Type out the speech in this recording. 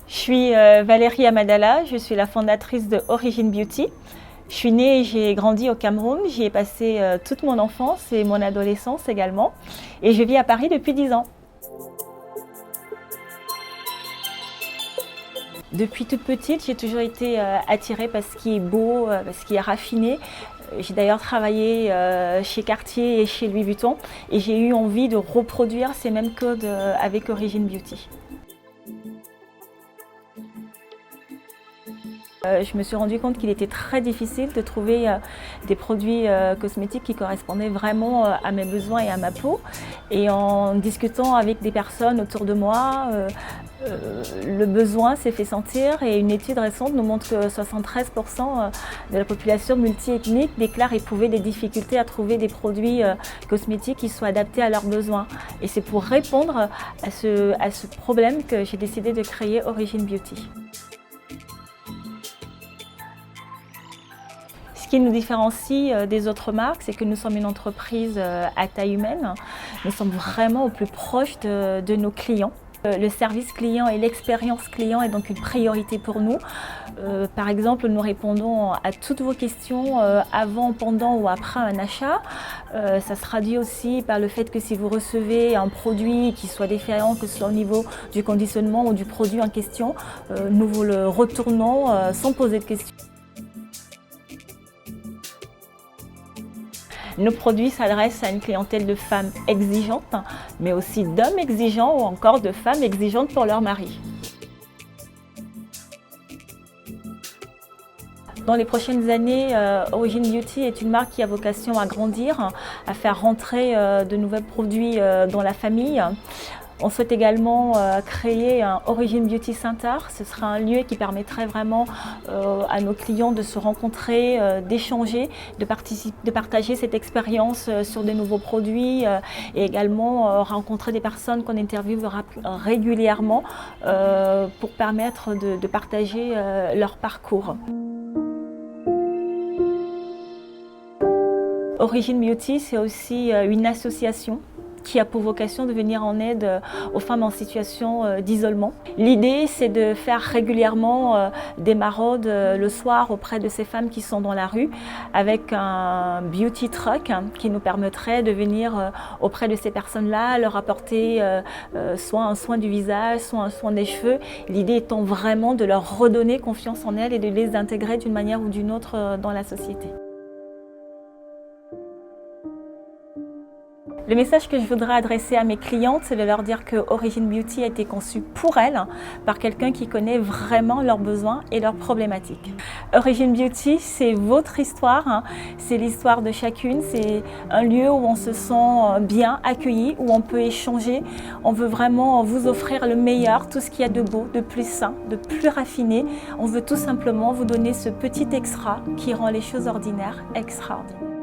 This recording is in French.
Je suis Valérie Amadala, je suis la fondatrice de Origin Beauty. Je suis née et j'ai grandi au Cameroun, j'y ai passé toute mon enfance et mon adolescence également. Et je vis à Paris depuis 10 ans. Depuis toute petite, j'ai toujours été attirée par ce qui est beau, par ce qui est raffiné. J'ai d'ailleurs travaillé chez Cartier et chez Louis Vuitton et j'ai eu envie de reproduire ces mêmes codes avec Origin Beauty. Je me suis rendu compte qu'il était très difficile de trouver des produits cosmétiques qui correspondaient vraiment à mes besoins et à ma peau. Et en discutant avec des personnes autour de moi, le besoin s'est fait sentir et une étude récente nous montre que 73% de la population multiethnique déclare éprouver des difficultés à trouver des produits cosmétiques qui soient adaptés à leurs besoins. Et c'est pour répondre à ce problème que j'ai décidé de créer Origin Beauty. Ce qui nous différencie des autres marques, c'est que nous sommes une entreprise à taille humaine. Nous sommes vraiment au plus proche de nos clients. Le service client et l'expérience client est donc une priorité pour nous. Par exemple, nous répondons à toutes vos questions avant, pendant ou après un achat. Ça se traduit aussi par le fait que si vous recevez un produit qui soit défaillant, que ce soit au niveau du conditionnement ou du produit en question, nous vous le retournons sans poser de questions. Nos produits s'adressent à une clientèle de femmes exigeantes, mais aussi d'hommes exigeants ou encore de femmes exigeantes pour leur mari. Dans les prochaines années, Origin Beauty est une marque qui a vocation à grandir, à faire rentrer de nouveaux produits dans la famille. On souhaite également créer un Origin Beauty Center. Ce sera un lieu qui permettrait vraiment à nos clients de se rencontrer, d'échanger, de partager cette expérience sur des nouveaux produits et également rencontrer des personnes qu'on interviewe régulièrement pour permettre de partager leur parcours. Origin Beauty, c'est aussi une association qui a pour vocation de venir en aide aux femmes en situation d'isolement. L'idée, c'est de faire régulièrement des maraudes le soir auprès de ces femmes qui sont dans la rue avec un beauty truck qui nous permettrait de venir auprès de ces personnes-là, leur apporter soit un soin du visage, soit un soin des cheveux. L'idée étant vraiment de leur redonner confiance en elles et de les intégrer d'une manière ou d'une autre dans la société. Le message que je voudrais adresser à mes clientes, c'est de leur dire que Origin Beauty a été conçu pour elles, par quelqu'un qui connaît vraiment leurs besoins et leurs problématiques. Origin Beauty, c'est votre histoire, c'est l'histoire de chacune, c'est un lieu où on se sent bien accueilli, où on peut échanger. On veut vraiment vous offrir le meilleur, tout ce qu'il y a de beau, de plus sain, de plus raffiné. On veut tout simplement vous donner ce petit extra qui rend les choses ordinaires extraordinaires.